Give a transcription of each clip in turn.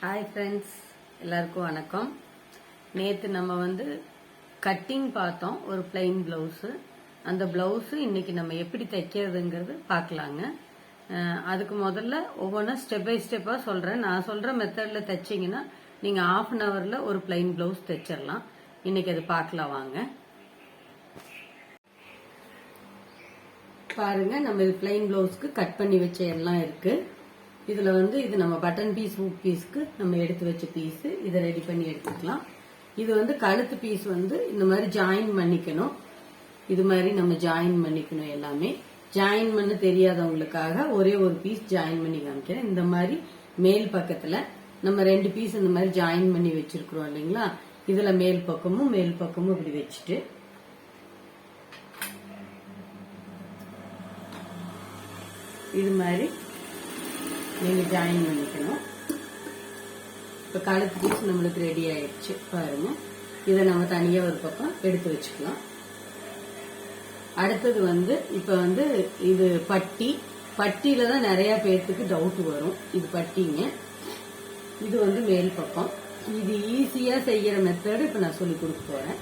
Hi friends, எல்லாருக்கும் வணக்கம். நேற்று நம்ம கட்டிங் பார்த்தோம், ஒரு பிளைன் பிளவுஸு. அந்த பிளவுஸு இன்னைக்கு நம்ம எப்படி தைக்கிறதுங்கிறது பார்க்கலாங்க. அதுக்கு முதல்ல ஒவ்வொன்றா ஸ்டெப் பை ஸ்டெப்பாக சொல்கிறேன். நான் சொல்கிற மெத்தடில் தைச்சிங்கன்னா நீங்கள் 1/2 ஹவரில் ஒரு பிளைன் பிளவுஸ் தைச்சிடலாம். இன்னைக்கு அது பார்க்கலாம் வாங்க. பாருங்க, நம்ம இது பிளைன் பிளவுஸ்க்கு கட் பண்ணி வச்ச எல்லாம் இருக்கு. இதுல இது நம்ம பட்டன் பீஸ், ஹூக் பீஸ்க்கு நம்ம எடுத்து வச்ச பீஸ். இதை ரெடி பண்ணி எடுத்துக்கலாம். இது கழுத்து பீஸ் இந்த மாதிரி ஜாயின் பண்ணிக்கணும். இது மாதிரி நம்ம ஜாயின் பண்ணிக்கணும். எல்லாமே ஜாயின் பண்ண தெரியாதவங்களுக்காக ஒரே ஒரு பீஸ் ஜாயின் பண்ணி காமிக்கிறேன். இந்த மாதிரி மேல் பக்கத்துல நம்ம 2 பீஸ் இந்த மாதிரி ஜாயின் பண்ணி வச்சிருக்கிறோம் இல்லைங்களா. இதுல மேல் பக்கமும் இப்படி வச்சுட்டு இது மாதிரி நீங்க ஜாயின் பண்ணிக்கணும். இப்ப கழுத்து பீஸ் நம்மளுக்கு ரெடி ஆயிடுச்சு. பாருங்க, இதை நம்ம தனியா ஒரு பக்கம் எடுத்து வச்சுக்கலாம். அடுத்தது இப்ப இது பட்டியில தான் நிறைய பேர்த்துக்கு டவுட் வரும். இது பட்டிங்க, இது மேல் பக்கம். இது ஈஸியா செய்யற மெத்தட் இப்ப நான் சொல்லி கொடுக்க போறேன்.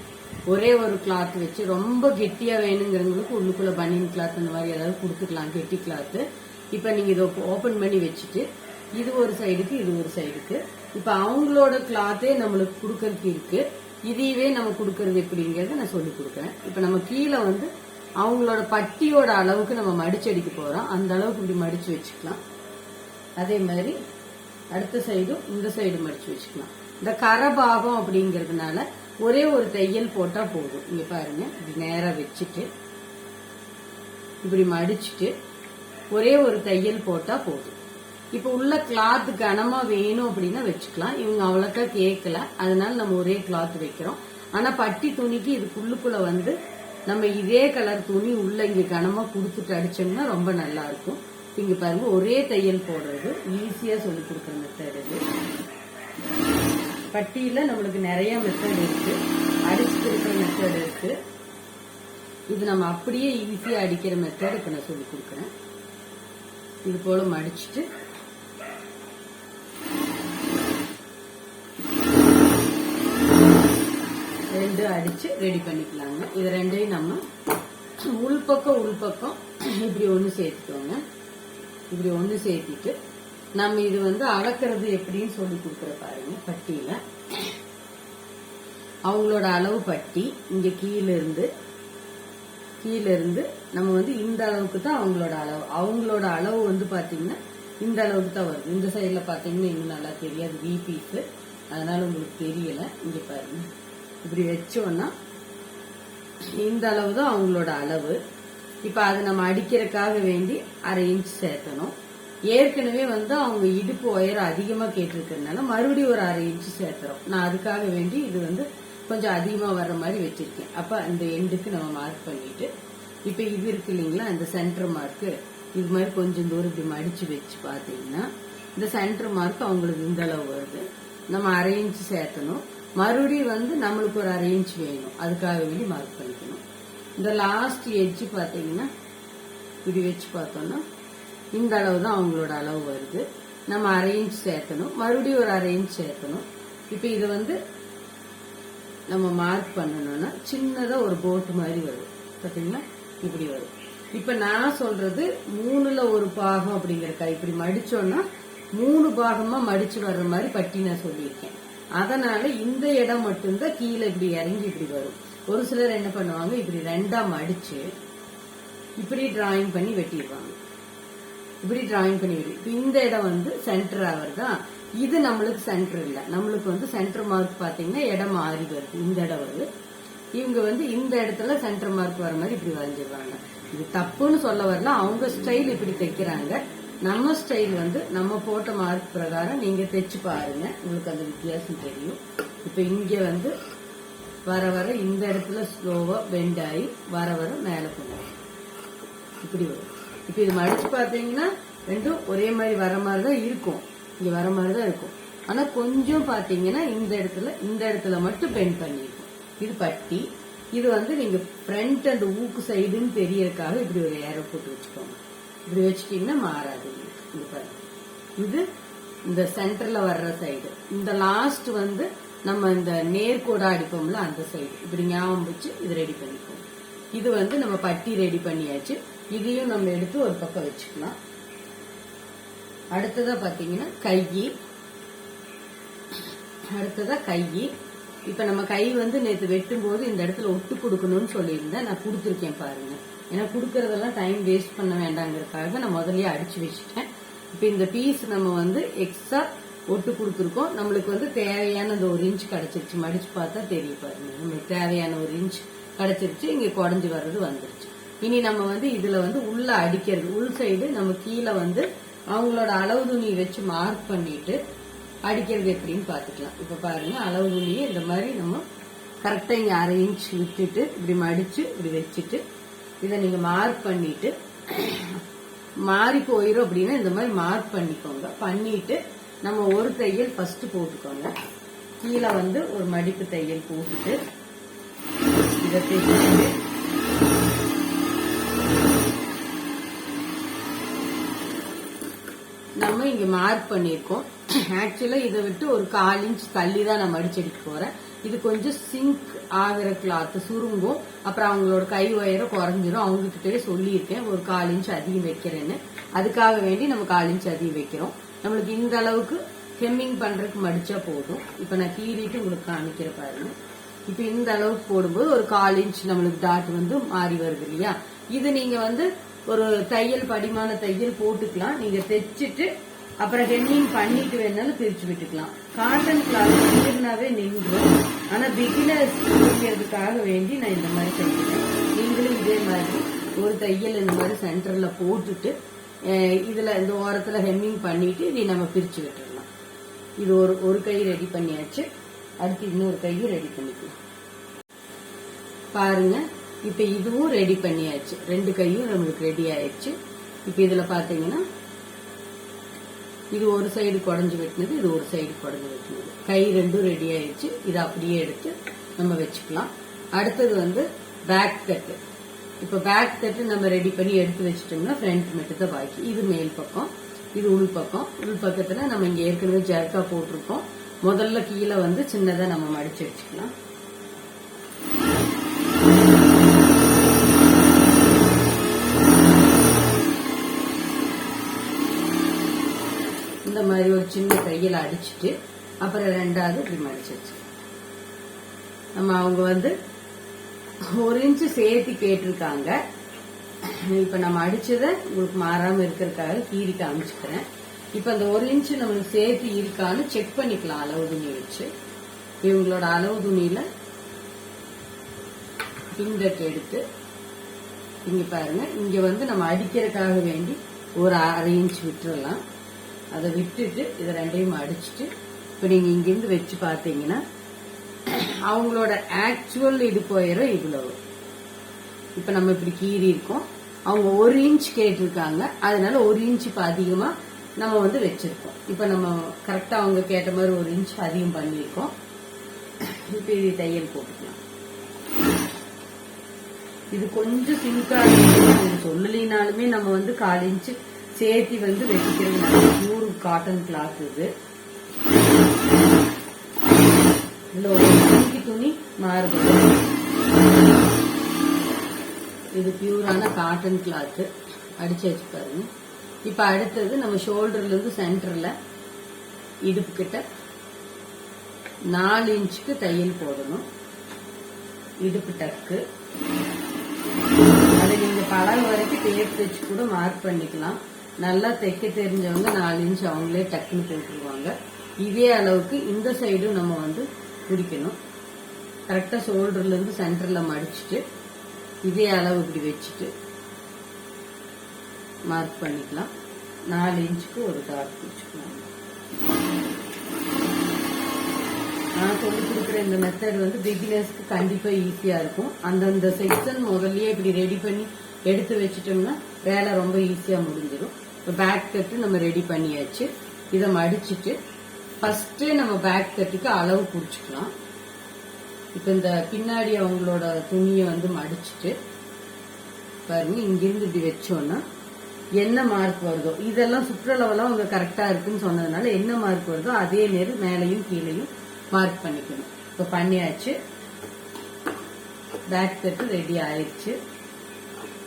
ஒரே ஒரு கிளாத் வச்சு ரொம்ப கெட்டியா வேணுங்கிறவங்களுக்கு உள்ளுக்குள்ள பனியன் கிளாத் இந்த மாதிரி ஏதாவது கொடுத்துக்கலாம், கெட்டி கிளாத். இப்ப நீங்க இதை ஓபன் பண்ணி வச்சுட்டு இது ஒரு சைடுக்கு, இது ஒரு சைடுக்கு. இப்ப அவங்களோட கிளாத்தே நம்மளுக்கு கொடுக்கறதுக்கு இருக்கு. இதையவே நம்ம கொடுக்கறது எப்படிங்கறத நான் சொல்லி கொடுக்கறேன். இப்ப நம்ம கீழே அவங்களோட பட்டியோட அளவுக்கு நம்ம மடிச்சு அடிக்க போறோம். அந்த அளவுக்கு இப்படி மடிச்சு வச்சுக்கலாம். அதே மாதிரி அடுத்த சைடும் இந்த சைடு மடிச்சு வச்சுக்கலாம். இந்த கரபாகம் அப்படிங்கறதுனால ஒரே ஒரு தையல் போட்டா போதும். இங்க பாருங்க, இப்படி நேரா வச்சுட்டு இப்படி மடிச்சுட்டு ஒரே ஒரு தையல் போட்டா போதும். இப்ப உள்ள கிளாத் கனமா வேணும் அப்படின்னா வச்சுக்கலாம். இவங்க அவ்வளோக்கா கேட்கல, அதனால நம்ம ஒரே கிளாத் வைக்கிறோம். ஆனா பட்டி துணிக்கு இதுக்குள்ளுக்குள்ள நம்ம இதே கலர் துணி உள்ள இங்க கனமா கொடுத்துட்டு அடிச்சோம்னா ரொம்ப நல்லா இருக்கும். இங்க பாருங்க, ஒரே தையல் போடுறது ஈஸியா சொல்லி கொடுக்குற மெத்தட் இது. பட்டியில நம்மளுக்கு நிறைய மெத்தட் இருக்கு, அடிச்சு கொடுக்குற மெத்தட் இருக்கு. இது நம்ம அப்படியே ஈஸியா அடிக்கிற மெத்தட் இப்ப நான் சொல்லி கொடுக்குறேன். இது போல மடிச்சுட்டு ரெண்டு அடிச்சு ரெடி பண்ணிக்கலாங்க. இது ரெண்டையும் நம்ம உள்பக்கம் இப்படி ஒண்ணு சேர்த்துக்கோங்க. இப்படி ஒண்ணு சேர்த்திட்டு நம்ம இது அளக்கிறது எப்படின்னு சொல்லி கொடுக்குற பாருங்க. பட்டியில அவங்களோட அளவு பட்டி இங்க கீழே இருந்து நம்ம இந்த அளவுக்கு தான் அவங்களோட அளவு. அவங்களோட அளவு பாத்தீங்கன்னா இந்த அளவுக்கு தான் வருது. இந்த சைட்ல பாத்தீங்கன்னா இன்னும் நல்லா தெரியாது, வி பீஸ், அதனால உங்களுக்கு தெரியல. இங்க பாருங்க, இப்படி வச்சோம்னா இந்த அளவு தான் அவங்களோட அளவு. இப்ப அது நம்ம அடிக்கிறதுக்காக வேண்டி 1/2 இன்ச் சேர்த்தணும். ஏற்கனவே அவங்க இடுப்பு உயரம் அதிகமா கேட்டிருக்கிறதுனால மறுபடியும் ஒரு 1/2 இன்ச் சேர்த்துறோம். நான் அதுக்காக வேண்டி இது கொஞ்சம் அதிகமா வர்ற மாதிரி வச்சிருக்கேன். அப்ப அந்த எண்டுக்கு நம்ம மார்க் பண்ணிட்டு இப்ப இது இருக்கு இல்லைங்களா, இந்த சென்டர் மார்க் இது மாதிரி கொஞ்சம் தூரம் இப்படி மடிச்சு வச்சு பாத்தீங்கன்னா இந்த சென்டர் மார்க் அவங்களுக்கு இந்த அளவு வருது. நம்ம 1/2 இன்ச் சேர்த்தணும். மறுபடியும் நம்மளுக்கு ஒரு 1/2 இன்ச் வேணும், அதுக்காக வேண்டி மார்க் பண்ணிக்கணும். இந்த லாஸ்ட் எட்ஜ் பாத்தீங்கன்னா இப்படி வச்சு பார்த்தோம்னா இந்த அளவு தான் அவங்களோட அளவு வருது. நம்ம 1/2 இன்ச் சேர்த்தணும், மறுபடியும் ஒரு 1/2 இன்ச் சேர்த்தணும். இப்ப இது நம்ம மார்க் பண்ணணும்னா சின்னதா ஒரு போட்டு மாதிரி வரும் பாத்தீங்களா, இப்படி வரும். இப்ப நான் சொல்றது 3ல 1 பாகம் அப்படிங்கறக்கா. இப்படி மடிச்சோம்னா 3 பாகமா மடிச்சு வர்ற மாதிரி பட்டி நான் சொல்லியிருக்கேன். அதனால இந்த இடம் மட்டும்தான் கீழே இப்படி இறங்கி இப்படி வரும். ஒரு சிலர் என்ன பண்ணுவாங்க, இப்படி 2ஆ மடிச்சு இப்படி டிராயிங் பண்ணி வெட்டிடுவாங்க. இப்படி டிராயிங் பண்ணி வெட்டி இந்த இடம் சென்டர் ஆகுறதா. இது நம்மளுக்கு சென்டர் இல்ல. நம்மளுக்கு சென்டர் மார்க் பாத்தீங்கன்னா இடம் மாறி வருது. இந்த இடம் வருது. இவங்க இந்த இடத்துல சென்டர் மார்க் வர மாதிரி இப்படி வரைஞ்சிருவாங்க. இது தப்புன்னு சொல்ல வரல, அவங்க ஸ்டைல் இப்படி தைக்கிறாங்க. நம்ம ஸ்டைல் நம்ம போட்ட மார்க் பிரகாரம் நீங்க தைச்சு பாருங்க, உங்களுக்கு அந்த வித்தியாசம் தெரியும். இப்ப இங்க வர இந்த இடத்துல ஸ்லோவா பெண்ட் ஆகி வர மேல கொண்டு இப்படி வரும். இப்ப இது மடிச்சு பாத்தீங்கன்னா ரெண்டும் ஒரே மாதிரி வர மாதிரிதான் இருக்கும், இங்க வர மாதிரிதான் இருக்கும். ஆனா கொஞ்சம் பாத்தீங்கன்னா இந்த இடத்துல மட்டும் பெண்ட் பண்ணிருக்கும். இது பட்டி. இது நீங்க ஃப்ரண்ட் அண்ட் ஊக்கு சைடுன்னு தெரியறதுக்காக இப்படி ஒரு ஏரோ போட்டு வச்சுக்கோங்க. இப்படி வச்சுட்டீங்கன்னா மாறாது. இது இந்த சென்டர்ல வர்ற சைடு, இந்த லாஸ்ட் வந்து நம்ம இந்த நேர்கோடா அடிப்போம்ல அந்த சைடு. இப்படி ஞாபகம் வச்சு இது ரெடி பண்ணிக்கோங்க. இது வந்து நம்ம பட்டி ரெடி பண்ணியாச்சு. இதையும் நம்ம எடுத்து ஒரு பக்கம் வச்சுக்கலாம். அடுத்ததா பாத்தீங்கன்னா கை. இப்ப நம்ம கை வந்து நேற்று வெட்டும் போது இந்த இடத்துல ஒட்டு கொடுக்கணும்னு சொல்லியிருந்தேன். நான் கொடுத்துருக்கேன் பாருங்க. ஏன்னா கொடுக்கறதெல்லாம் டைம் வேஸ்ட் பண்ண வேண்டாங்கிறதுக்காக நான் முதல்லயே அடிச்சு வச்சுட்டேன். இப்ப இந்த பீஸ் நம்ம வந்து எக்ஸ்ட்ரா ஒட்டு கொடுத்துருக்கோம். நம்மளுக்கு வந்து தேவையான அந்த 1 இன்ச் கிடைச்சிருச்சு. மடிச்சு பார்த்தா தெரியும் பாருங்க. நம்மளுக்கு தேவையான 1 இன்ச் கிடைச்சிருச்சு. இங்க குடஞ்சி வர்றது வந்துருச்சு. இனி நம்ம வந்து இதுல வந்து உள்ள அடிக்கிறது, உள் சைடு நம்ம கீழே வந்து அவங்களோட அளவு துணி வச்சு மார்க் பண்ணிட்டு அடிக்கிறது எப்படின்னு பாத்துக்கலாம். இப்ப பாருங்க, அளவு துணியை இந்த மாதிரி நம்ம கரெக்டா இங்க 1/2 இன்ச் விட்டுட்டு இப்படி மடிச்சு இப்படி வச்சுட்டு இதை நீங்க மார்க் பண்ணிட்டு, மாறி போயிரும் அப்படின்னா இந்த மாதிரி மார்க் பண்ணிக்கோங்க. பண்ணிட்டு நம்ம ஒரு தையல் ஃபர்ஸ்ட் போட்டுக்கோங்க. கீழே வந்து ஒரு மடிப்பு தையல் போட்டுட்டு இதை தைச்சிட்டு நம்ம இங்க மார்க் பண்ணிருக்கோம். ஆக்சுவலா இதை விட்டு ஒரு 1/4 இன்ச் தள்ளி தான் நான் மடிச்சு எடுக்க போறேன். இது கொஞ்சம் சிங்க் ஆகிற கிளாத் சுருங்கும். அப்புறம் அவங்களோட கை உயரம் குறைஞ்சிரும். அவங்க கிட்டே சொல்லியிருக்கேன் ஒரு 1/4 இன்ச் அதிகம் வைக்கிறேன்னு. அதுக்காக வேண்டி நம்ம 1/4 இன்ச் அதிகம் வைக்கிறோம். நம்மளுக்கு இந்த அளவுக்கு ஹெம்மிங் பண்றதுக்கு மடிச்சா போதும். இப்ப நான் கீறிட்டு உங்களுக்கு காமிக்கிற பாருங்க. இப்ப இந்த அளவுக்கு போடும்போது ஒரு 1/4 இன்ச் நம்மளுக்கு டாட் வந்து மாறி வருது இல்லையா. இது நீங்க வந்து ஒரு தையல் படிமான தையல் போட்டுக்கலாம். நீங்க தைச்சிட்டு அப்புறம் ஹெம்மிங் பண்ணிட்டு வேணாலும் பிரிச்சு விட்டுக்கலாம். காட்டன் கிளாத் நின்றுனாவே நின்றும். ஆனா பிகினர்ஸ் புரிக்கிறதுக்காக வேண்டி நான் இந்த மாதிரி செய்யறேன். நீங்களும் இதே மாதிரி ஒரு தையல் இந்த மாதிரி சென்டர்ல போட்டுட்டு இதுல இந்த ஓரத்துல ஹெம்மிங் பண்ணிட்டு இதை நம்ம பிரிச்சு விட்டுடலாம். இது ஒரு கை ரெடி பண்ணியாச்சு. அடுத்து இன்னொரு கையும் ரெடி பண்ணிக்கலாம். பாருங்க, இப்ப இதுவும் ரெடி பண்ணியாச்சு. 2 கையும் நம்மளுக்கு ரெடி ஆயிடுச்சு. இப்ப இதுல பாத்தீங்கன்னா இது ஒரு சைடு குடஞ்சு வெட்டினது, இது ஒரு சைடு குடஞ்சு வெட்டினது. கை 2 ரெடி ஆயிடுச்சு. இதை அப்படியே எடுத்து நம்ம வச்சுக்கலாம். அடுத்தது வந்து பேக் கட்டு. இப்ப பேக் கட்டு நம்ம ரெடி பண்ணி எடுத்து வச்சுட்டோம்னா ஃப்ரண்ட் மட்டும் தான் பாக்கி. இது மேல் பக்கம், இது உள் பக்கம். உள் பக்கத்துல நம்ம இங்க ஏற்கனவே ஜர்க்கா போட்டிருக்கோம். முதல்ல கீழே வந்து சின்னதா நம்ம மடிச்சு வச்சுக்கலாம். இந்த மாதிரி ஒரு சின்ன தையல் அடிச்சுட்டு அப்புறம் 2வது இப்படி மடிச்சு வச்சு நம்ம அவங்க வந்து 1 இன்ச் சேர்த்து கேட்டிருக்காங்க. இப்ப நம்ம அடிச்சதை உங்களுக்கு மாறாம இருக்கிறதுக்காக கீறி காமிச்சுக்கிறேன். இப்ப அந்த 1 இன்ச் நம்மளுக்கு சேர்த்து இருக்கான்னு செக் பண்ணிக்கலாம் அளவு துணி வச்சு. இவங்களோட அளவு துணியில பின்தட்டு எடுத்து இங்க பாருங்க, இங்க வந்து நம்ம அடிக்கிறதுக்காக வேண்டி ஒரு 1/2 இன்ச் விட்டுறலாம். அதை விட்டுட்டு இதை 2யும் அடிச்சுட்டு இப்ப நீங்க இங்கிருந்து வச்சு பாத்தீங்கன்னா அவங்களோட ஆக்சுவல் இடுப்பு உயரம் இவ்வளவு. இப்ப நம்ம இப்படி கீறி இருக்கோம். அவங்க 1 இன்ச் கேட்டிருக்காங்க. அதனால 1 இன்ச் இப்ப அதிகமா நம்ம வந்து வச்சிருக்கோம். இப்ப நம்ம கரெக்டா அவங்க கேட்ட மாதிரி 1 இன்ச் அதிகம் பண்ணிருக்கோம். இப்ப இது தையல் போட்டுக்கலாம். இது கொஞ்சம் சிங்கா சொல்லலினாலுமே நம்ம வந்து 1/4 இன்ச் சேர்த்தி வந்து வெட்டிக்கிறது. பியூர் காட்டன் கிளாத் இது. இதுல ஒரு துணி மாறுபடும். இது பியூரான காட்டன் கிளாத். அடிச்சு வச்சு பாருங்க. இப்ப அடுத்தது நம்ம ஷோல்டர்ல இருந்து சென்டர்ல இடுப்பு கிட்ட 4 இன்ச்சுக்கு தையல் போடணும். இடுப்பு டக்கு அதை நீங்க பழகு வரைக்கும் டேப் வச்சு கூட மார்க் பண்ணிக்கலாம். நல்லா தைக்க தெரிஞ்சவங்க 4 இன்ச் அவங்களே டக்குன்னு போட்டுருவாங்க. இதே அளவுக்கு இந்த சைடும் நம்ம வந்து பிடிக்கணும். கரெக்டா ஷோல்டர்ல இருந்து சென்டர்ல மடிச்சுட்டு இதே அளவு இப்படி வச்சுட்டு மார்க் பண்ணிக்கலாம். 4 இன்ச்சுக்கு ஒரு டாட் பிடிச்சுக்கலாம். நான் சொல்லி கொடுக்குற இந்த மெத்தட் வந்து பிகினர்ஸ்க்கு கண்டிப்பா ஈஸியா இருக்கும். அந்தந்த செக்ஷன் முதல்லயே இப்படி ரெடி பண்ணி எடுத்து வச்சுட்டோம்னா வேலை ரொம்ப ஈஸியா முடிஞ்சிடும். இப்போ பேக் கட்டு நம்ம ரெடி பண்ணியாச்சு. இதை மடிச்சுட்டு ஃபர்ஸ்டே நம்ம பேக் கட்டுக்கு அளவு குறிச்சுக்கலாம். இப்ப இந்த பின்னாடி அவங்களோட துணியை வந்து மடிச்சுட்டு பாருங்க, இங்கிருந்து இப்படி வச்சோம்னா என்ன மார்க் வருதோ, இதெல்லாம் சுற்றளவெல்லாம் அவங்க கரெக்டா இருக்குன்னு சொன்னதுனால என்ன மார்க் வருதோ அதே நேரு மேலையும் கீழையும் மார்க் பண்ணிக்கணும். இப்போ பண்ணியாச்சு. பேக் தட்டு ரெடி ஆயிடுச்சு.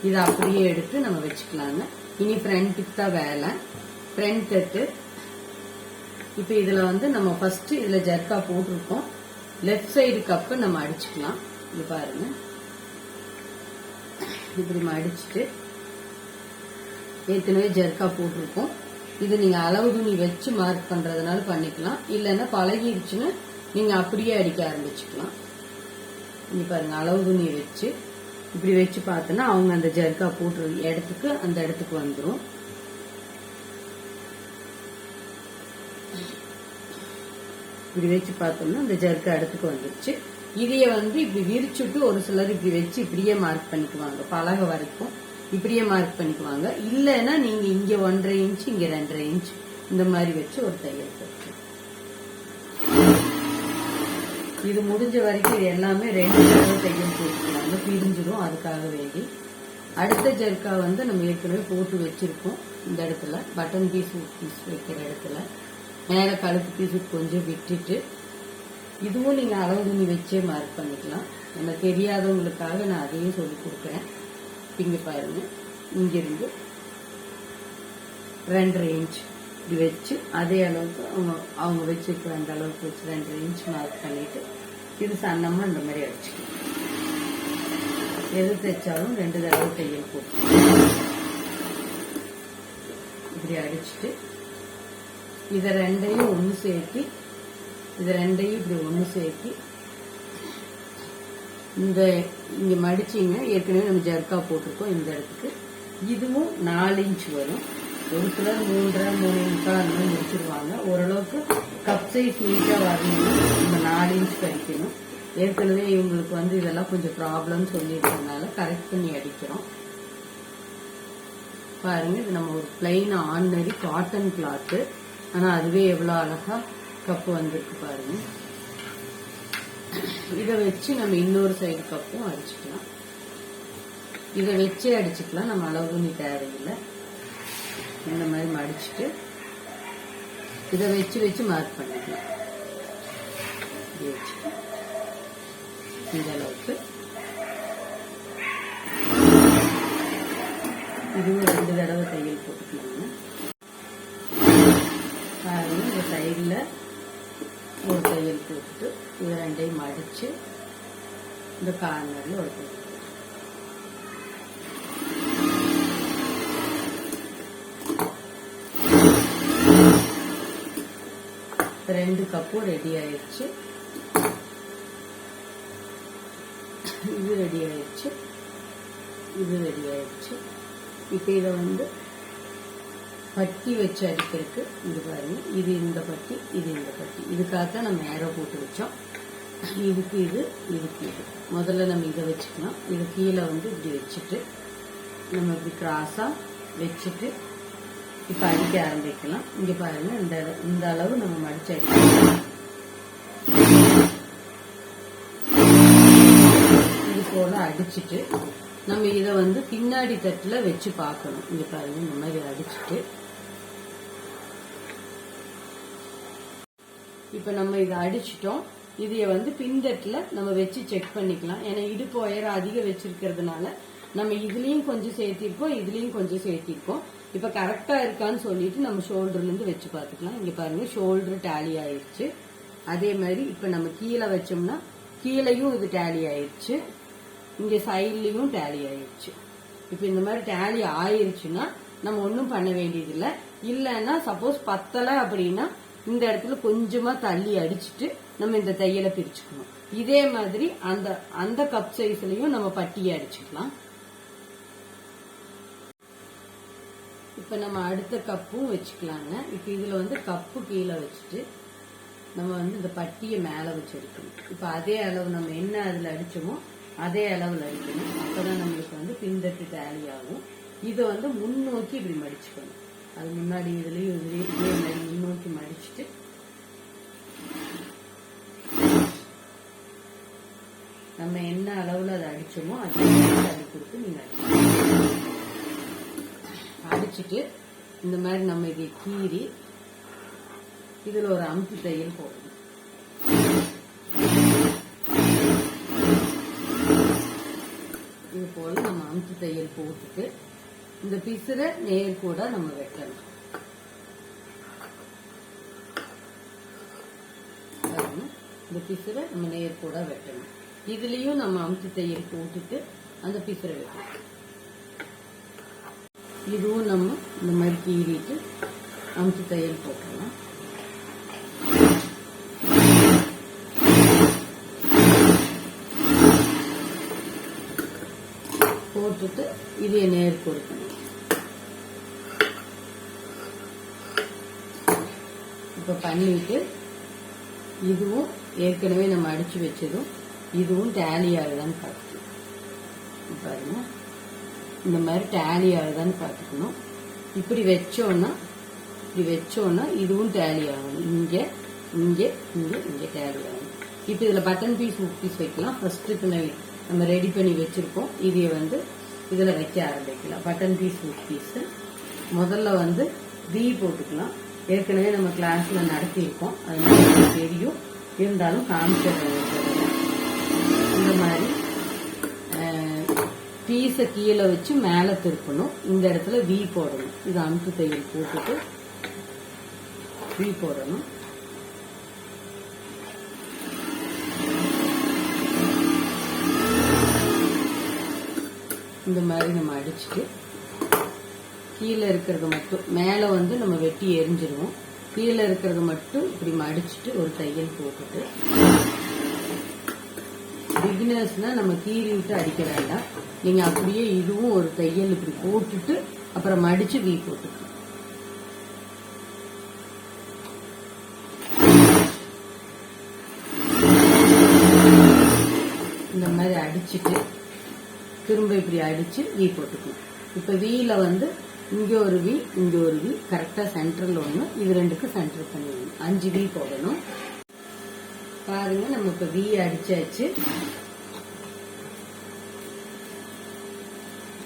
இதை அப்படியே எடுத்து நம்ம வச்சுக்கலாங்க. இனி ஃப்ரண்ட்டுக்கு தான் வேலை. ஃப்ரண்ட் தட்டு இப்போ இதுல வந்து நம்ம ஃபர்ஸ்ட் இதுல ஜர்க்கா போட்டிருக்கோம். லெஃப்ட் சைடு கப்பு நம்ம அடிச்சுக்கலாம். இது பாருங்க, இப்படி அடிச்சுட்டு ஏற்கனவே ஜர்க்கா போட்டிருக்கோம். இது நீங்க அளவு துணி வச்சு மார்க் பண்றதுனால பண்ணிக்கலாம், இல்லைன்னா பழகிடுச்சுன்னு நீங்க அப்படியே அடிக்க ஆரம்பிச்சுக்கலாம். இங்க பாருங்க, அளவு துணியை வச்சு இப்படி வச்சு பார்த்தோன்னா அவங்க அந்த ஜர்க்கா போட்டு இடத்துக்கு அந்த இடத்துக்கு வந்துடும். இப்படி வச்சு பார்த்தோம்னா அந்த ஜர்க்கா இடத்துக்கு வந்துருச்சு. இதைய வந்து இப்படி விரிச்சுட்டு ஒரு சிலர் இப்படி வச்சு இப்படியே மார்க் பண்ணிக்குவாங்க, பலகை வரைக்கும் இப்படியே மார்க் பண்ணிக்குவாங்க. இல்லைன்னா நீங்க இங்க 1.5 இன்ச் இங்க 2.5 இன்ச் இந்த மாதிரி வச்சு ஒரு தையல் போட்டு இது முடிஞ்ச வரைக்கும் இது எல்லாமே 2 தடவை தையல் போட்டுக்கலாங்க, பிரிஞ்சிடும். அதுக்காக வேண்டி அடுத்த ஜர்க்கா வந்து நம்ம ஏற்கனவே போட்டு வச்சிருக்கோம். இந்த இடத்துல பட்டன் பீஸ் வைக்கிற இடத்துல மேல கழுத்து பீஸு கொஞ்சம் விட்டுட்டு இதுவும் நீங்க அளவு துணி வச்சே மார்க் பண்ணிக்கலாம். நம்ம தெரியாதவங்களுக்காக நான் அதையும் சொல்லி கொடுக்குறேன். இங்க பாருங்க, இங்கிருந்து 2.5 இன்ச் இப்படி வச்சு அதே அளவுக்கு அவங்க வச்சிருக்கிற அந்த அளவுக்கு வச்சு 2.5 இன்ச் மார்க் பண்ணிட்டு இது சன்னமா இந்த மாதிரி அடிச்சுக்கலாம். எது தைச்சாலும் 2 தடவை தையல் போட்டு இப்படி அடிச்சுட்டு இதை 2ஐயும் ஒன்று சேர்த்தி இது 2ஐயும் இப்படி ஒன்று சேர்த்தி இங்க மடிச்சிங்க. ஏற்கனவே நம்ம ஜர்க்கா போட்டிருக்கோம் இந்த இடத்துக்கு. இதுவும் 4 இன்ச் வரும். ஒரு சிலர் 3.5 3 இன்ச்சா அந்த மாதிரி முடிச்சிருவாங்க. ஓரளவுக்கு கப் சைஸ் நீட்டா வரணும்னா நம்ம 4 இன்ச் அடிக்கணும். ஏற்கனவே இவங்களுக்கு வந்து இதெல்லாம் கொஞ்சம் ப்ராப்ளம் சொல்லியிருக்கனால கரெக்ட் பண்ணி அடிக்கிறோம். பாருங்க, இது நம்ம ஒரு பிளைன் ஆர்டினரி காட்டன் கிளாத்து. ஆனா அதுவே எவ்வளவு அழகா கப்பு வந்திருக்கு பாருங்க. இதை வச்சு நம்ம இன்னொரு சைடு கப்பும் அடிச்சுக்கலாம். இதை வச்சே அடிச்சுக்கலாம், நம்ம அளவு துணி தேவையில்லை. இந்த மாதிரி மடிச்சுட்டு இதை வச்சு வச்சு மார்க் பண்ணிக்கலாம். இந்த அளவுக்கு இதுவும் 2 தடவை தையல் போட்டுக்கலாங்க. பாருங்க, இந்த சைடில் ஒரு தையல் போட்டுட்டு இது 2ஐயும் மடிச்சு இந்த கார்னர்ல ஒரு தையல். 2 கப்பும் ரெடி ஆயிடுச்சு. இது ரெடி ஆயிடுச்சு, இது ரெடி ஆயிடுச்சு. இப்ப இதை வந்து பட்டி வச்சு அடிக்கிறதுக்கு இது பாருங்க, இது இந்த பட்டி, இது இந்த பட்டி. இதுக்காகத்தான் நம்ம ஏரோ போட்டு வச்சோம். இதுக்கு இது, இதுக்கு இது. முதல்ல நம்ம இதை வச்சுக்கலாம். இது கீழே வந்து இப்படி வச்சுட்டு நம்ம இப்படி கிராஸா வச்சுட்டு இப்ப அடிக்க ஆரம்பிக்கலாம். இங்க பாருங்க, இந்த அளவு நம்ம மடிச்சு அடிக்கலாம். இது போல அடிச்சுட்டு நம்ம இதை வந்து பின்னாடி தட்டுல வச்சு பார்க்கணும். இங்க பாருங்க, இந்த மாதிரி அடிச்சுட்டு இப்ப நம்ம இதை அடிச்சிட்டோம். இதைய வந்து பின்தட்டுல நம்ம வச்சு செக் பண்ணிக்கலாம். ஏன்னா இடுப்பு உயரம் அதிகம் வச்சிருக்கிறதுனால நம்ம இதுலயும் கொஞ்சம் சேர்த்திருக்கோம், இதுலயும் கொஞ்சம் சேர்த்திருக்கோம். இப்ப கரெக்டா இருக்கான்னு சொல்லிட்டு நம்ம ஷோல்டர்ல இருந்து வச்சு பார்த்துக்கலாம். இங்க பாருங்க, ஷோல்டர் டேலி ஆயிடுச்சு. அதே மாதிரி இப்ப நம்ம கீழே வச்சோம்னா கீழையும் இது டேலி ஆயிடுச்சு, இங்க சைட்லயும் டேலி ஆயிடுச்சு. இப்ப இந்த மாதிரி டேலி ஆயிருச்சுன்னா நம்ம ஒன்னும் பண்ண வேண்டியது இல்லை. இல்லைன்னா சப்போஸ் பத்தலை அப்படின்னா இந்த இடத்துல கொஞ்சமா தள்ளி அடிச்சுட்டு நம்ம இந்த தையலை பிரிச்சுக்கணும். இதே மாதிரி அந்த கப் சைஸ்லயும் நம்ம பட்டியை அடிச்சுக்கலாம். இப்ப நம்ம அடுத்த கப்பும் வச்சுக்கலாங்க. இப்ப இதுல வந்து கப்பு கீழே வச்சுட்டு நம்ம வந்து இந்த பட்டியை மேல வச்சு அடிக்கணும். இப்ப அதே அளவு நம்ம என்ன அதுல அடிச்சோமோ அதே அளவுல அடிக்கணும். அப்பதான் நம்மளுக்கு வந்து பின்தட்டு டேலி ஆகும். இதை வந்து முன்னோக்கி இப்படி மடிச்சுக்கணும். அது முன்னாடி இதுலயும் இதே மாதிரி முன்னோக்கி மடிச்சுட்டு நம்ம என்ன அளவுல அதை அடிச்சோமோ அதே தள்ளி கொடுத்து நீங்க அடிச்சுட்டு இந்த மாதிரி நம்ம இதை கீறி இதில் ஒரு அமுத்தி தையல் போடணும். இது போல நம்ம அமுத்தி தையல் போட்டுட்டு இந்த பிசுரை நேர் கூட நம்ம வெட்டணும். இந்த பிசுரை நம்ம நேர் கூட வெட்டணும். இதுலயும் நம்ம அமுத்தி தையல் போட்டுட்டு அந்த பிசுரை வெட்டணும். இதுவும் நம்ம இந்த மாதிரி கீறிட்டு அமுத்தி தையல் போட்டலாம். போட்டுட்டு இதே நேர் கொடுக்கணும். இப்ப பண்ணிட்டு இதுவும் ஏற்கனவே நம்ம அடிச்சு வச்சதும் இதுவும் டேலி ஆகுதான்னு பார்த்துக்கணும். பாருங்க, இந்த மாதிரி டேலி ஆகுதான்னு பார்த்துக்கணும். இப்படி வச்சோம்னா இதுவும் டேலி ஆகணும். இங்க இங்க இங்க இங்க டேலி ஆகணும். இப்போ இதுல பட்டன் பீஸ் பீஸ் வைக்கலாம். ஃபர்ஸ்ட் இப்போ நம்ம ரெடி பண்ணி வச்சிருக்கோம். இதைய வந்து இதுல வைக்க ஆரம்பிக்கலாம். பட்டன் பீஸ் பீஸ் முதல்ல வந்து வி போட்டுக்கலாம். ஏற்கனவே நம்ம கிளாஸ்ல நடத்தியிருக்கோம், அதனால தெரியும். இருந்தாலும் காமிச்சிடுறேன். இந்த மாதிரி பீஸை கீழே வச்சு மேலே திருப்பணும். இந்த இடத்துல வி போடணும். இது அமுத்து தையல் போட்டுட்டு வி போடணும். இந்த மாதிரி நம்ம அடிச்சுட்டு கீழே இருக்கிறது மட்டும் மேலே வந்து நம்ம வெட்டி எரிஞ்சிருவோம். கீழே இருக்கிறது மட்டும் இப்படி மடிச்சுட்டு ஒரு தையல் போட்டுட்டு, பிகினர்ஸ்னா நம்ம கீறி விட்டு அடிக்க வேண்டாம். நீங்க அப்படியே இதுவும் ஒரு தையல் இப்படி போட்டுட்டு அப்புறம் மடிச்சு வீ போட்டுக்கலாம். இந்த மாதிரி அடிச்சுட்டு திரும்ப இப்படி அடிச்சு வீ போட்டுக்கலாம். இப்ப வீல வந்து இங்க ஒரு வி இங்க ஒரு வி கரெக்டா சென்டர்ல ஒண்ணு, இது ரெண்டுக்கு சென்டர் பண்ணிடணும். 5 வி போடணும். பாருங்க, நம்ம இப்ப வி அடிச்சாச்சு.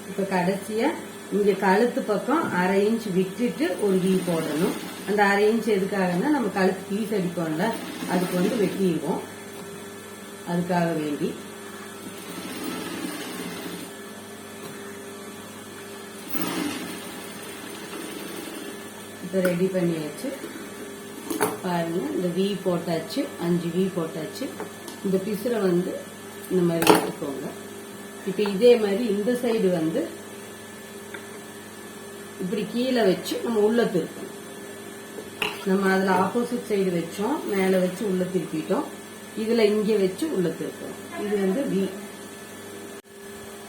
இப்ப கடைசியா இங்க கழுத்து பக்கம் 1/2 இன்ச் விட்டுட்டு ஒரு வி போடணும். அந்த 1/2 இன்ச் எதுக்காகனா நம்ம கழுத்து பீஸ் அடிப்போம்ல, அதுக்கு வந்து வெட்டிடுவோம். அதுக்காக வேண்டி இப்ப ரெடி பண்ணியாச்சு. பாருங்க, இந்த வி போட்டாச்சு, 5 வி போட்டாச்சு. இந்த பிசுரை வந்து இந்த மாதிரி எடுத்துக்கோங்க. இப்ப இதே மாதிரி இந்த சைடு வந்து இப்படி கீழே வச்சு நம்ம உள்ள திருப்பணும். நம்ம அதுல ஆப்போசிட் சைடு வச்சோம், மேல வச்சு உள்ள திருப்பிட்டோம். இதுல இங்க வச்சு உள்ள திருப்போம். இது வந்து வி.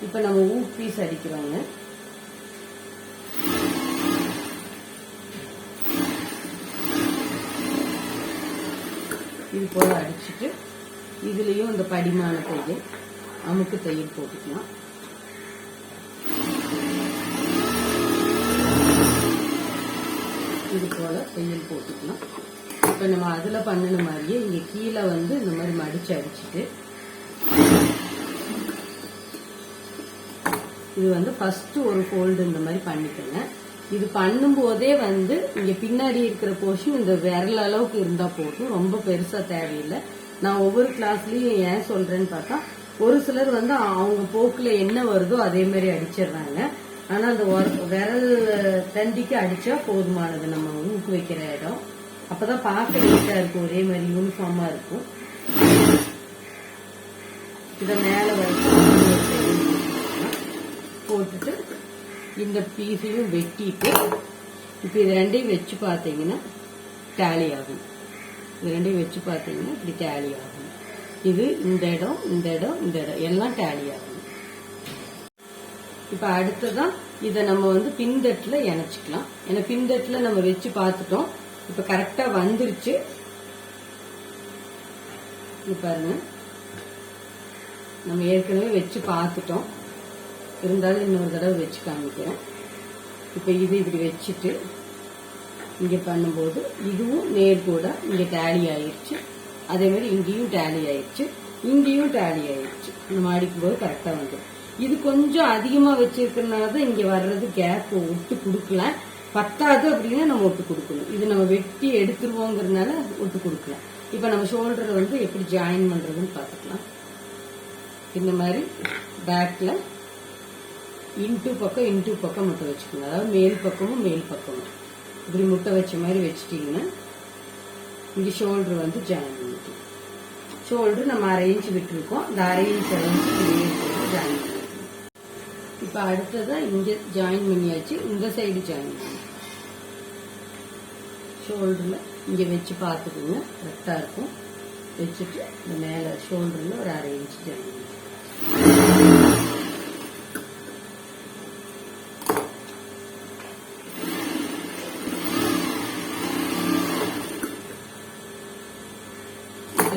இப்ப நம்ம ஊக் பீஸ் அடிக்கிறோங்க. இது போல அடிச்சுட்டு இதுலயும் இந்த படிமான தையல் அமுக்கு தையல் போட்டுக்கலாம். இது போல தையல் போட்டுக்கலாம். இப்ப நம்ம அதுல பண்ணின மாதிரியே இங்க கீழே வந்து இந்த மாதிரி மடிச்சு அடிச்சுட்டு, இது வந்து ஃபர்ஸ்ட் ஒரு ஃபோல்டு இந்த மாதிரி பண்ணிக்கோங்க. இது பண்ணும் போதே வந்து இங்க பின்னாடி இருக்கிற போர்ஷன் இந்த விரல் அளவுக்கு இருந்தா போதும், ரொம்ப பெருசா தேவையில்லை. நான் ஒவ்வொரு கிளாஸ்லயும் ஏன் சொல்றேன்னு பார்த்தா, ஒரு சிலர் வந்து அவங்க போக்குல என்ன வருதோ அதே மாதிரி அடிச்சிடுறாங்க. ஆனா அந்த விரல் தண்டிக்கு அடிச்சா போதுமானது. நம்ம ஊக்கு வைக்கிற இடம் அப்பதான் பார்க்க நீட்டா இருக்கும், ஒரே மாதிரி யூனிஃபார்மா இருக்கும். இத மேல வரைக்கும் போட்டுட்டு இந்த பீஸையும் வெட்டிட்டு, இப்ப இது ரெண்டையும் வச்சு பாத்தீங்கன்னா டேலி ஆகும். இது ரெண்டையும் வச்சு பாத்தீங்கன்னா இப்படி டேலி ஆகும். இது இந்த இடம் இந்த இடம் இந்த இடம் எல்லாம் டேலி ஆகும். இப்ப அடுத்ததான் இதை நம்ம வந்து பின்தட்டுல இணைச்சிக்கலாம். ஏன்னா பின்தட்டுல நம்ம வச்சு பார்த்துட்டோம், இப்ப கரெக்டா வந்துருச்சு. இது பாருங்க, நம்ம ஏற்கனவே வச்சு பார்த்துட்டோம், இருந்தாலும் இன்னொரு தடவை வச்சு காமிக்கிறேன். இப்ப இது இப்படி வச்சுட்டு இங்க பண்ணும்போது இதுவும் நேர் கூட இங்க டேலி ஆயிடுச்சு. அதே மாதிரி இங்கேயும் டேலி ஆயிடுச்சு, இங்கேயும் டேலி ஆயிடுச்சு. நம்ம அடிக்கும் போது கரெக்டா வந்துடும். இது கொஞ்சம் அதிகமா வச்சிருக்கிறதுனாலதான் இங்க வர்றது கேப் ஒட்டு கொடுக்கல. பத்தாது அப்படின்னா நம்ம ஒட்டு கொடுக்கணும். இது நம்ம வெட்டி எடுத்துருவோங்கிறதுனால ஒட்டு கொடுக்கலாம். இப்ப நம்ம ஷோல்டர் வந்து எப்படி ஜாயின் பண்றதுன்னு பாத்துக்கலாம். இந்த மாதிரி பேக்ல இன்டூ பக்கம் முட்டை வச்சுக்கணும். அதாவது மேல் பக்கமும் இப்படி முட்டை வச்ச மாதிரி வச்சுட்டீங்கன்னா இங்க ஷோல்டர் வந்து ஜாயின் பண்ணிக்கலாம். ஷோல்டர் நம்ம 1/2 இன்ச் விட்டுருக்கோம். அந்த 1/2 இன்ச் ஜாயின் பண்ணிக்கலாம். இப்ப அடுத்ததா இங்க ஜாயின் பண்ணியாச்சு. இந்த சைடு ஜாயின் பண்ணி ஷோல்டர்ல இங்க வச்சு பார்த்துக்கோங்க. கரெக்டா இருக்கும். வச்சுட்டு இந்த மேல ஷோல்டர்ல ஒரு 1/2 இன்ச் ஜாயின் பண்ணி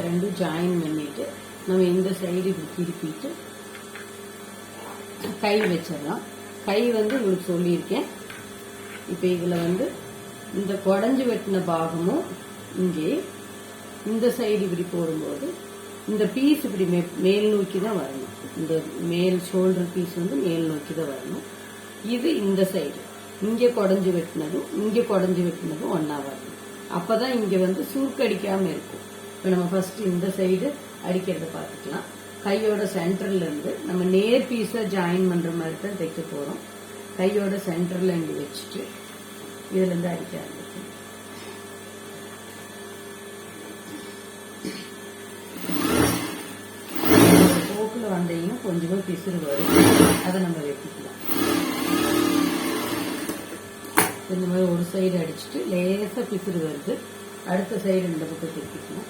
ரெண்டும் ஜாயின் பண்ணிட்டு நம்ம இந்த சைடு இப்படி திருப்பிட்டு கை வச்சிடலாம். கை வந்து உங்களுக்கு சொல்லியிருக்கேன். இப்ப இதுல வந்து இந்த குடஞ்சு வெட்டின பாகமும் இங்கே இந்த சைடு இப்படி போடும்போது இந்த பீஸ் இப்படி மேல் நோக்கி தான் வரணும். இந்த மேல் ஷோல்டர் பீஸ் வந்து மேல் நோக்கி தான் வரணும். இது இந்த சைடு இங்க குடஞ்சு வெட்டினதும் ஒன்னா வரணும். அப்பதான் இங்க வந்து சுருக்கடிக்காம இருக்கும். இப்ப நம்ம ஃபர்ஸ்ட் இந்த சைடு அடிக்கிறத பார்த்துக்கலாம். கையோட சென்டர்ல இருந்து நம்ம நேர் பீஸா ஜாயின் பண்ற மாதிரி தான் தைக்க போறோம். கையோட சென்டர்ல இங்க வச்சுட்டு இதுல இருந்து அடிக்க ஆரம்பிக்கும். போக்குல வந்தீங்கன்னா கொஞ்சமா பிசுறு வரும். அதை நம்ம வெட்டிக்கலாம். இந்த மாதிரி ஒரு சைடு அடிச்சுட்டு லேசா பிசுறு வருது. அடுத்த சைடு இந்த பக்கம் திருப்பிக்கலாம்.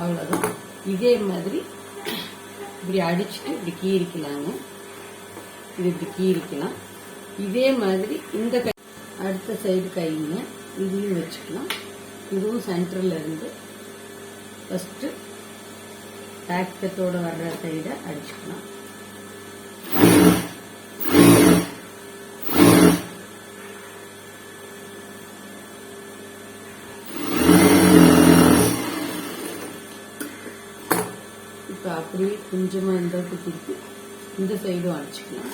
அவ்வளவுதான். இதே மாதிரி இப்படி அடிச்சுட்டு இப்படி கீறிக்கலாங்க. இது இப்படி கீறிக்கலாம். இதே மாதிரி இந்த கை அடுத்த சைடு கைங்க இதையும் வச்சுக்கலாம். இதுவும் சென்டர்ல இருந்து ஃபர்ஸ்ட் பேக்கத்தோட வர்ற சைட அடிச்சுக்கலாம். இப்ப அப்படியே கொஞ்சமா இந்த திருப்பி இந்த சைடும் அடிச்சுக்கலாம்.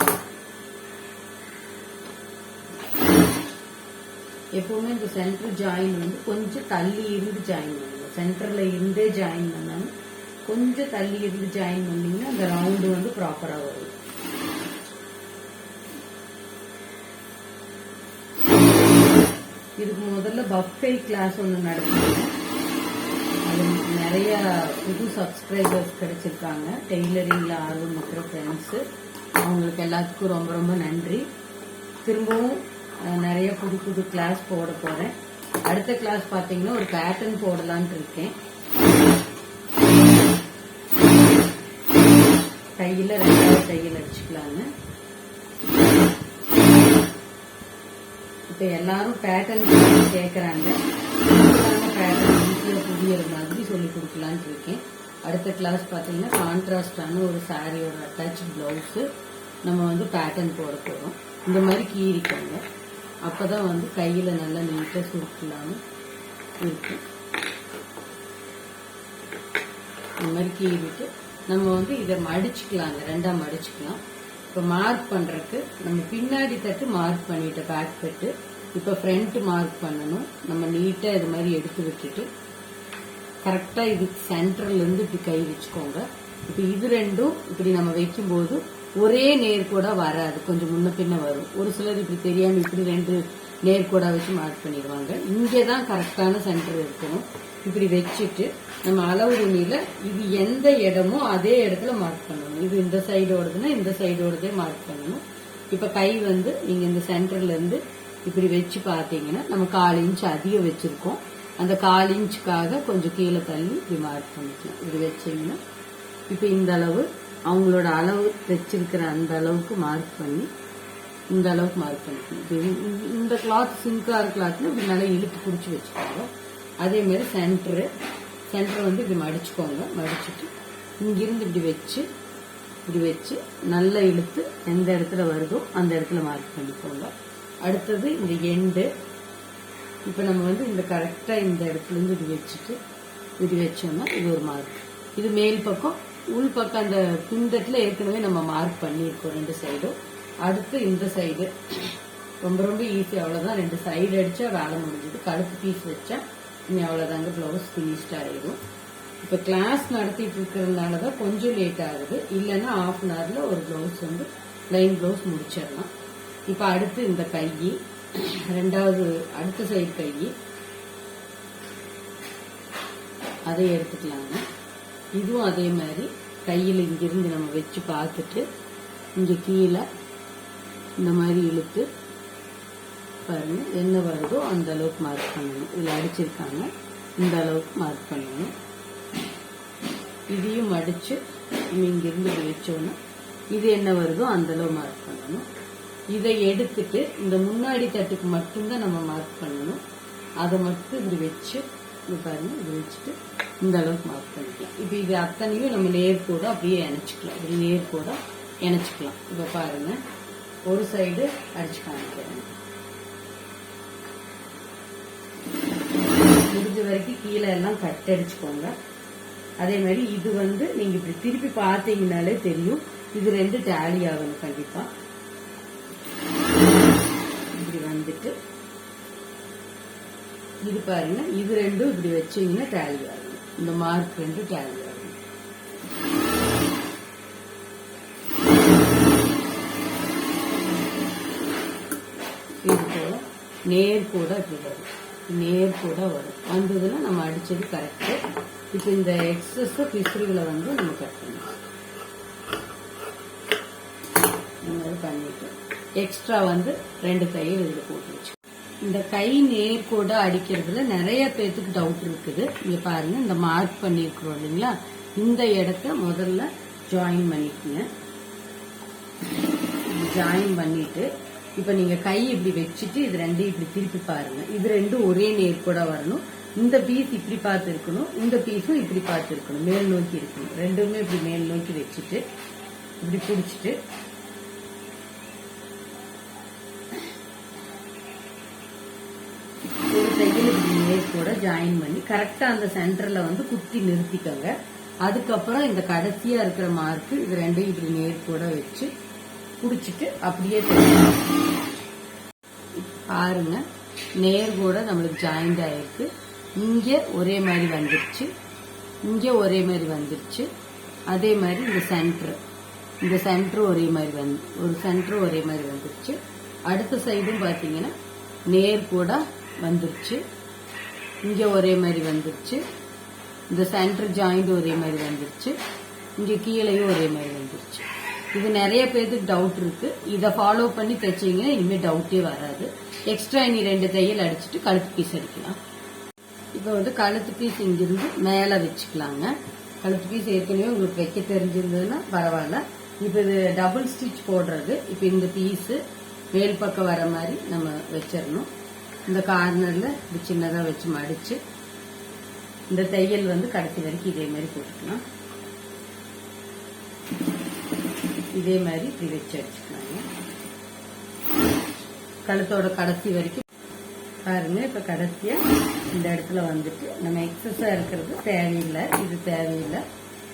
எப்பவுமே இந்த சென்டர் ஜாயின் வந்து கொஞ்சம் தள்ளி இருந்து ஜாயின் பண்ணுங்க. சென்டர்ல இருந்தே ஜாயின் பண்ணாலும் கொஞ்சம் தள்ளி இருந்து ஜாயின் பண்ணீங்கன்னா அந்த ரவுண்டு வந்து ப்ராப்பரா வரும். இதுக்கு முதல்ல பஃபே கிளாஸ் ஒன்று நடத்துங்க. அது நிறைய புது சப்ஸ்கிரைபர்ஸ் கிடைச்சிருக்காங்க. டெய்லரிங்ல ஆர்வம் இருக்கிற ஃப்ரெண்ட்ஸ் அவங்களுக்கு எல்லாத்துக்கும் ரொம்ப ரொம்ப நன்றி. திரும்பவும் நிறைய புது புது கிளாஸ் போட போறேன். அடுத்த கிளாஸ் பாத்தீங்கன்னா ஒரு பேட்டர்ன் போடலான்னு இருக்கேன். கையில 2வது தையல் அடிச்சுக்கலாங்க. இப்ப எல்லாரும் பேட்டர்ன் கேக்குறாங்க. பேட்டர்ன் வீட்டுல புதிய மாதிரி சொல்லி கொடுக்கலான்னு இருக்கேன். அடுத்த கிளாஸ் பாத்தீங்கன்னா கான்ட்ராஸ்டான ஒரு சாரியோட அட்டாச் பிளவுஸ் நம்ம வந்து பேட்டர்ன் போட போறோம். இந்த மாதிரி கீறிக்கோங்க. அப்பதான் வந்து கையில நல்லா நீட்டா சுருக்கலான்னு இருக்கு. இந்த மாதிரி கீறிட்டு நம்ம வந்து இதை மடிச்சுக்கலாங்க. 2ஆ மடிச்சுக்கலாம். இப்ப மார்க் பண்றதுக்கு நம்ம பின்னாடி தட்டு மார்க் பண்ணிட்டு பேக் தட்டு இப்ப ஃப்ரண்ட் மார்க் பண்ணணும். நம்ம நீட்டா இது மாதிரி எடுத்து விட்டுட்டு கரெக்டா இது சென்டர்ல இருந்து இப்படி கை வச்சுக்கோங்க. இப்ப இது ரெண்டும் இப்படி நம்ம வைக்கும் போது ஒரே நேர்கோடா வராது. கொஞ்சம் முன்ன பின்ன வரும். ஒரு சிலர் இப்படி தெரியாம இப்படி 2 நேர்கோடா வச்சு மார்க் பண்ணிடுவாங்க. இங்கதான் கரெக்டான சென்டர் இருக்கணும். இப்படி வச்சுட்டு நம்ம அளவு துணியில இது எந்த இடமோ அதே இடத்துல மார்க் பண்ணணும். இது இந்த சைடோடதுன்னா இந்த சைடோடதே மார்க் பண்ணணும். இப்ப கை வந்து நீங்க இந்த சென்டர்ல இருந்து இப்படி வச்சு பாத்தீங்கன்னா நம்ம 1/4 இன்ச் அதிகம் வச்சிருக்கோம். அந்த 1/4 இன்ச்சுக்காக கொஞ்சம் கீழே தள்ளி இப்படி மார்க் பண்ணிக்கலாம். இப்படி வச்சீங்கன்னா இப்ப இந்த அளவு அவங்களோட அளவு தைச்சிருக்கிற அந்த அளவுக்கு மார்க் பண்ணி இந்த அளவுக்கு மார்க் பண்ணிக்கணும். இந்த கிளாத் சிங்கார கிளாத்ல இப்படி நல்லா இழுத்து பிடிச்சி வச்சுக்கோங்க. அதே மாதிரி சென்டர் வந்து இப்படி மடிச்சுக்கோங்க. மடிச்சுட்டு இங்கிருந்து இப்படி வச்சு இப்படி வச்சு நல்லா இழுத்து எந்த இடத்துல வருதோ அந்த இடத்துல மார்க் பண்ணிக்கோங்க. அடுத்தது இந்த எண்டு. இப்போ நம்ம வந்து இந்த கரெக்டாக இந்த இடத்துலேருந்து இது வச்சுட்டு இது வச்சோம்னா இது ஒரு மார்க். இது மேல் பக்கம், உள் பக்கம் அந்த பிந்தட்டில் ஏற்கனவே நம்ம மார்க் பண்ணியிருக்கோம் 2 சைடும். அடுத்து இந்த சைடு ரொம்ப ரொம்ப ஈஸி, அவ்வளோதான். 2 சைடு அடித்தா வேலை முடிஞ்சுது. கழுத்து பீஸ் வச்சா இனி அவ்வளோதாங்க, ப்ளவுஸ் ஃபினிஷ்ட் ஆகிடும். இப்போ கிளாஸ் நடத்திட்டு இருக்கிறதுனால தான் கொஞ்சம் லேட் ஆகுது, இல்லைன்னா ½ அன் ஹவரில் ஒரு ப்ளவுஸ் வந்து லைன் ப்ளவுஸ் முடிச்சிடலாம். இப்போ அடுத்து இந்த கை, ரெண்டாவது அடுத்த சைடு கை, அதை எடுத்துக்கலாங்க. இதுவும் அதே மாதிரி கையில் இங்கிருந்து நம்ம வச்சு பார்த்துட்டு இங்கே கீழே இந்த மாதிரி இழுத்து பாருங்க, என்ன வருதோ அந்த அளவுக்கு மார்க் பண்ணணும். இதில் அடிச்சிருக்காங்க, இந்த அளவுக்கு மார்க் பண்ணணும். இதையும் அடிச்சு இங்கிருந்து வச்சோன்னா இது என்ன வருதோ அந்த அளவு மார்க் பண்ணணும். இதை எடுத்துட்டு இந்த முன்னாடி தட்டுக்கு மட்டும்தான் நம்ம மார்க் பண்ணணும். அதை மட்டும் இப்படி வச்சு பாருங்க, இப்படி வச்சுட்டு இந்த அளவுக்கு மார்க் பண்ணிக்கலாம். இப்போ இது அத்தனையும் நம்ம நேர் கூட அப்படியே இணைச்சிக்கலாம். இப்படி நேர் கூட இணைச்சிக்கலாம். இப்போ பாருங்க, ஒரு சைடு அடிச்சு காமிக்கிறேன். முடிஞ்ச வரைக்கும் கீழே எல்லாம் கட் அடிச்சுக்கோங்க. அதே மாதிரி இது வந்து நீங்க இப்படி திருப்பி பார்த்தீங்கன்னாலே தெரியும், இது 2 டேலி ஆகணும் கண்டிப்பா. இப்படி வந்துட்டு இது பாருங்க, இது 2 இப்படி வச்சீங்கன்னா டேலி ஆகணும். இந்த மார்க் 2 டேலி ஆகணும். இது போல நேர் கூட இப்படி வரும், நேர் கூட வரும். வந்ததுன்னா நம்ம அடிச்சது கரெக்டு. இப்போ இந்த எக்ஸஸ் பிசுறுகளை வந்து நம்ம கட் பண்ணலாம். இந்த மாதிரி பண்ணிட்டு எக்ஸ்ட்ரா வந்து 2 கையில் இதில் போட்டு வச்சு. இந்த கை நேர் கூட அடிக்கிறதுல நிறைய பேர்த்துக்கு டவுட் இருக்குது. இங்க பாருங்க, இந்த மார்க் பண்ணிருக்கிறோம் இல்லைங்களா, இந்த இடத்த முதல்ல ஜாயின் பண்ணிக்கங்க. ஜாயின் பண்ணிட்டு இப்ப நீங்க கை இப்படி வச்சுட்டு இது 2 இப்படி திருப்பி பாருங்க. இது 2 ஒரே நேர் கூட வரணும். இந்த பீஸ் இப்படி பார்த்து இருக்கணும், இந்த பீஸும் இப்படி பார்த்து இருக்கணும், மேல் நோக்கி இருக்கணும். 2மே இப்படி மேல் நோக்கி வச்சுட்டு இப்படி பிடிச்சிட்டு ஒரு தையல் இப்படி நேர் கூட ஜாயின் பண்ணி கரெக்டா அந்த சென்டர்ல வந்து குத்தி நிறுத்திக்கோங்க. அதுக்கப்புறம் இந்த கடைசியா இருக்கிற மார்க்கு இது 2யும் இப்படி நேர் கூட வச்சு பிடிச்சிட்டு அப்படியே பாருங்க, நேர் கூட நம்மளுக்கு ஜாயிண்ட் ஆயிருக்கு. இங்க ஒரே மாதிரி வந்துருச்சு, இங்க ஒரே மாதிரி வந்துருச்சு. அதே மாதிரி இந்த சென்டர் ஒரே மாதிரி ஒரு சென்டர் ஒரே மாதிரி வந்துருச்சு. அடுத்த சைடும் பாத்தீங்கன்னா நேர் கூட வந்துருச்சு, இங்க ஒரே மாதிரி வந்துருச்சு. இந்த சென்டர் ஜாயிண்ட் ஒரே மாதிரி வந்துருச்சு, இங்க கீழேயும் ஒரே மாதிரி வந்துருச்சு. இது நிறைய பேருக்கு டவுட் இருக்கு. இதை ஃபாலோ பண்ணி தைச்சீங்கன்னா இனிமே டவுட்டே வராது. எக்ஸ்ட்ரா இனி 2 தையல் அடிச்சுட்டு கழுத்து பீஸ் அடிக்கலாம். இப்போ வந்து கழுத்து பீஸ் இங்கிருந்து மேலே வச்சுக்கலாங்க. கழுத்து பீஸ் ஏற்கனவே உங்களுக்கு வைக்க தெரிஞ்சிருந்ததுன்னா பரவாயில்ல. இப்போ இது டபுள் ஸ்டிச் போடுறது. இப்போ இந்த பீஸு மேல் பக்கம் வர மாதிரி நம்ம வச்சிடணும். இந்த கார்னர்ல இப்படி சின்னதாக வச்சு மடிச்சு இந்த தையல் வந்து கடைசி வரைக்கும் இதே மாதிரி போட்டுக்கலாம். இதே மாதிரி இப்படி வச்சு அடிச்சுக்கலாங்க. கழுத்தோட கடைசி வரைக்கும் பாருங்க. இப்ப கடைசியா இந்த இடத்துல வந்துட்டு நம்ம எக்ஸஸா இருக்கிறது தேவையில்லை, இது தேவையில்லை.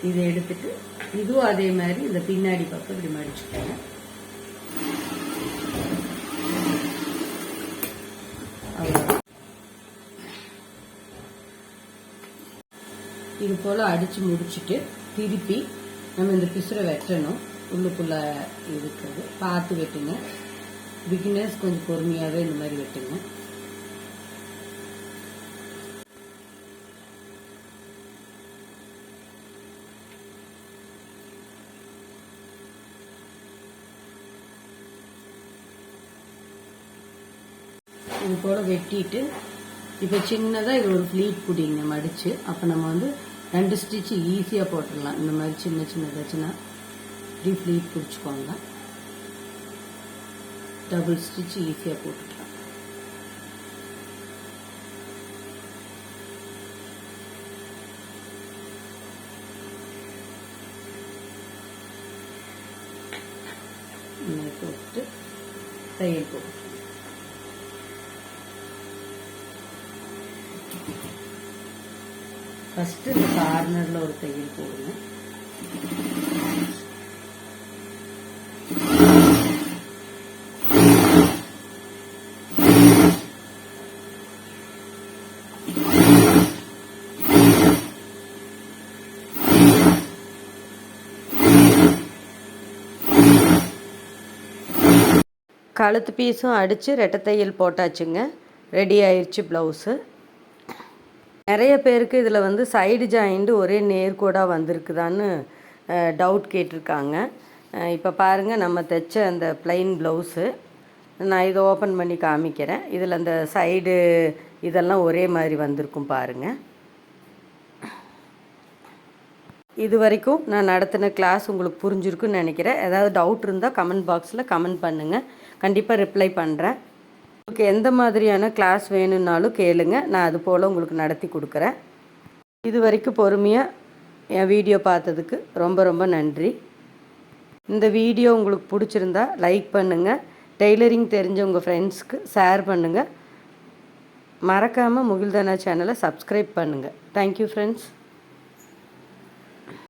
இதை எடுத்துட்டு இதுவும் அதே மாதிரி இந்த பின்னாடி பக்கம் இப்படி மடிச்சுக்கோங்க. அவ்வளவுதான். இது போல அடிச்சு முடிச்சுட்டு திருப்பி நம்ம இந்த பிசுரை வெட்டணும். உள்ளுக்குள்ள இருக்கிறது பார்த்து வெட்டுங்க. பிகினர்ஸ் கொஞ்சம் பொறுமையாவே இந்த மாதிரி வெட்டுங்க. இது போல வெட்டிட்டு இப்ப சின்னதா இது ஒரு ஃபிளீட் புடிங்க மடிச்சு. அப்ப நம்ம வந்து 2 ஸ்டிச் ஈஸியா போட்டுடலாம். இந்த மாதிரி சின்ன சின்னதாச்சுன்னா இப்படி ஃபிளீட் பிடிச்சுக்கோங்க. டபுள் ஸ்டிச் ஈஸியா போட்டுக்கலாம். தையல் போடும். ஃபஸ்ட்டு இந்த கார்னரில் ஒரு தையல் போடுங்க. கழுத்து பீஸும் அடித்து ரெட்டை தையல் போட்டாச்சுங்க. ரெடி ஆயிடுச்சு ப்ளவுஸு. நிறைய பேருக்கு இதில் வந்து சைடு ஜாயிண்ட்டு ஒரே நேர்கோடாக வந்திருக்குதான்னு டவுட் கேட்டிருக்காங்க. இப்போ பாருங்கள், நம்ம தைச்ச அந்த ப்ளைன் ப்ளவுஸு நான் இதை ஓப்பன் பண்ணி காமிக்கிறேன். இதில் அந்த சைடு இதெல்லாம் ஒரே மாதிரி வந்திருக்கும் பாருங்கள். இது வரைக்கும் நான் நடத்தின கிளாஸ் உங்களுக்கு புரிஞ்சிருக்குன்னு நினைக்கிறேன். ஏதாவது டவுட் இருந்தால் கமெண்ட் பாக்ஸில் கமெண்ட் பண்ணுங்கள், கண்டிப்பாக ரிப்ளை பண்ணுறேன். உங்களுக்கு எந்த மாதிரியான கிளாஸ் வேணும்னாலும் கேளுங்க, நான் அது போல் உங்களுக்கு நடத்தி கொடுக்குறேன். இது வரைக்கும் பொறுமையாக என் வீடியோ பார்த்ததுக்கு ரொம்ப ரொம்ப நன்றி. இந்த வீடியோ உங்களுக்கு பிடிச்சிருந்தா லைக் பண்ணுங்கள், டெய்லரிங் தெரிஞ்ச உங்கள் ஃப்ரெண்ட்ஸ்க்கு ஷேர் பண்ணுங்கள், மறக்காமல் முகில்தனா சேனலை சப்ஸ்கிரைப் பண்ணுங்கள். Thank you friends.